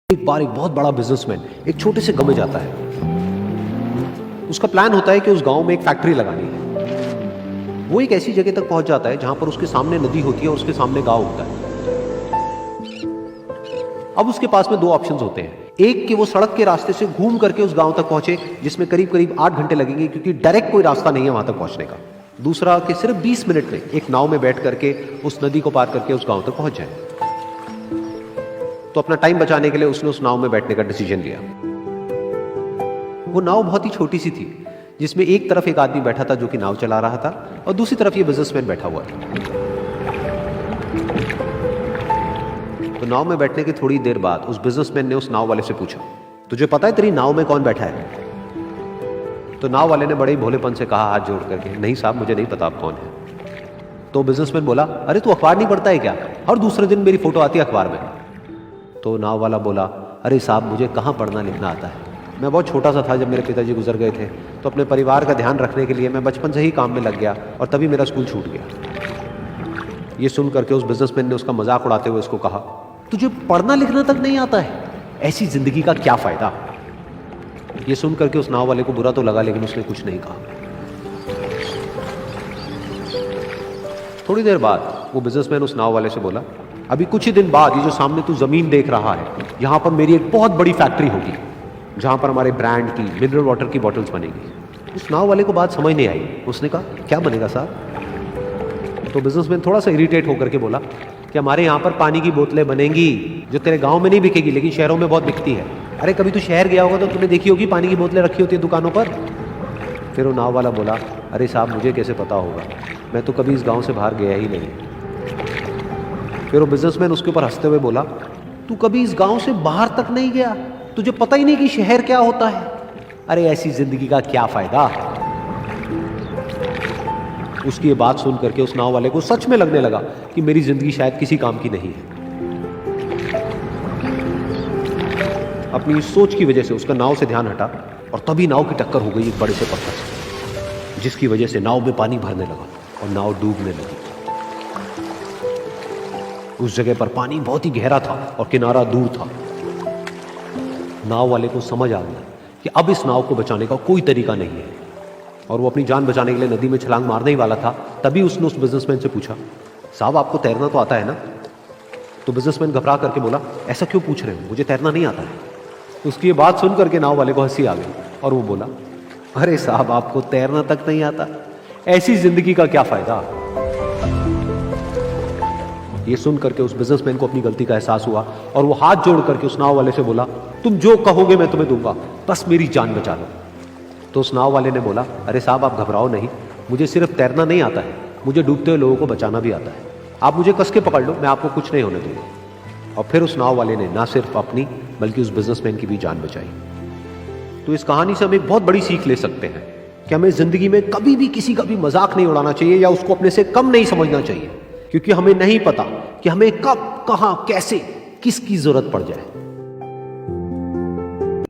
एक बार एक बहुत बड़ा बिजनेसमैन एक छोटे से गांव में जाता है। उसका प्लान होता है कि उस गांव में एक फैक्ट्री लगानी है। वो एक ऐसी जगह तक पहुंच जाता है जहां पर उसके सामने नदी होती है और उसके सामने गांव होता है। अब उसके पास में दो ऑप्शंस होते हैं। एक कि वो सड़क के रास्ते से घूम करके उस गांव तक पहुंचे, जिसमें करीब करीब 8 घंटे लगेंगे, क्योंकि डायरेक्ट कोई रास्ता नहीं है वहां तक पहुंचने का। दूसरा कि सिर्फ 20 मिनट में एक नाव में बैठ करके उस नदी को पार करके उस गांव तक पहुंच जाए। तो अपना टाइम बचाने के लिए उसने उस नाव में बैठने का डिसीजन लिया। वो नाव बहुत ही छोटी सी थी, जिसमें एक तरफ एक आदमी बैठा था जो कि नाव चला रहा था और दूसरी तरफ ये बिजनेसमैन बैठा हुआ था। तो नाव में बैठने की थोड़ी देर बाद उस बिजनेसमैन ने उस नाव वाले से पूछा, तुझे पता है तेरी नाव में कौन बैठा है? तो नाव वाले ने बड़े ही भोलेपन से कहा हाथ जोड़ करके, नहीं साहब मुझे नहीं पता आप कौन है। तो बिजनेसमैन बोला, अरे तू अखबार नहीं पढ़ता है क्या? हर दूसरे दिन मेरी फोटो आती है अखबार में। तो नाव वाला बोला, अरे साहब मुझे कहाँ पढ़ना लिखना आता है, मैं बहुत छोटा सा था जब मेरे पिताजी गुजर गए थे, तो अपने परिवार का ध्यान रखने के लिए मैं बचपन से ही काम में लग गया और तभी मेरा स्कूल छूट गया। ये सुन करके उस बिजनेसमैन ने उसका मजाक उड़ाते हुए उसको कहा, तुझे पढ़ना लिखना तक नहीं आता है, ऐसी जिंदगी का क्या फायदा? ये सुन करके उस नाव वाले को बुरा तो लगा, लेकिन उसने कुछ नहीं कहा। थोड़ी देर बाद वो बिजनेसमैन उस नाव वाले से बोला, अभी कुछ ही दिन बाद ये जो सामने तू जमीन देख रहा है, यहां पर मेरी एक बहुत बड़ी फैक्ट्री होगी जहां पर हमारे ब्रांड की मिनरल वाटर की बॉटल्स बनेगी। उस नाव वाले को बात समझ नहीं आई। उसने कहा, क्या बनेगा साहब? तो बिजनेसमैन थोड़ा सा इरिटेट होकर के बोला कि हमारे यहाँ पर पानी की बोतलें बनेंगी जो तेरे गांव में नहीं बिकेगी, लेकिन शहरों में बहुत बिकती है। अरे कभी तू शहर गया होगा तो तूने देखी होगी पानी की बोतलें रखी होती है दुकानों पर। फिर वो नाव वाला बोला, अरे साहब मुझे कैसे पता होगा, मैं तो कभी इस गाँव से बाहर गया ही नहीं। फिर वो बिजनेसमैन उसके ऊपर हंसते हुए बोला, तू कभी इस गांव से बाहर तक नहीं गया, तुझे पता ही नहीं कि शहर क्या होता है? अरे ऐसी जिंदगी का क्या फायदा? उसकी ये बात सुन करके उस नाव वाले को सच में लगने लगा कि मेरी जिंदगी शायद किसी काम की नहीं है। अपनी इस सोच की वजह से उसका नाव से ध्यान हटा और तभी नाव की टक्कर हो गई एक बड़े से पत्थर से, जिसकी वजह से नाव में पानी भरने लगा और नाव डूबने लगी। उस जगह पर पानी बहुत ही गहरा था और किनारा दूर था। नाव वाले को समझ आ गया कि अब इस नाव को बचाने का कोई तरीका नहीं है और वो अपनी जान बचाने के लिए नदी में छलांग मारने ही वाला था। तभी उसने उस बिजनेसमैन से पूछा, साहब आपको तैरना तो आता है ना? तो बिजनेसमैन घबरा करके बोला, ऐसा क्यों पूछ रहे हो, मुझे तैरना नहीं आता है। उसकी ये बात सुन करके नाव वाले को हंसी आ गई और वो बोला, अरे साहब आपको तैरना तक नहीं आता, ऐसी जिंदगी का क्या फायदा? ये सुन करके उस बिजनेसमैन को अपनी गलती का एहसास हुआ और वो हाथ जोड़ करके उस नाव वाले से बोला, तुम जो कहोगे मैं तुम्हें दूंगा, बस मेरी जान बचा लो। तो उस नाव वाले ने बोला, अरे साहब आप घबराओ नहीं, मुझे सिर्फ तैरना नहीं आता है, मुझे डूबते हुए लोगों को बचाना भी आता है। आप मुझे कस के पकड़ लो, मैं आपको कुछ नहीं होने दूंगा। और फिर उस नाव वाले ने ना सिर्फ अपनी बल्कि उस बिजनेसमैन की भी जान बचाई। तो इस कहानी से हम एक बहुत बड़ी सीख ले सकते हैं कि हमें जिंदगी में कभी भी किसी का भी मजाक नहीं उड़ाना चाहिए या उसको अपने से कम नहीं समझना चाहिए, क्योंकि हमें नहीं पता कि हमें कब, कहां, कैसे, किसकी जरूरत पड़ जाए।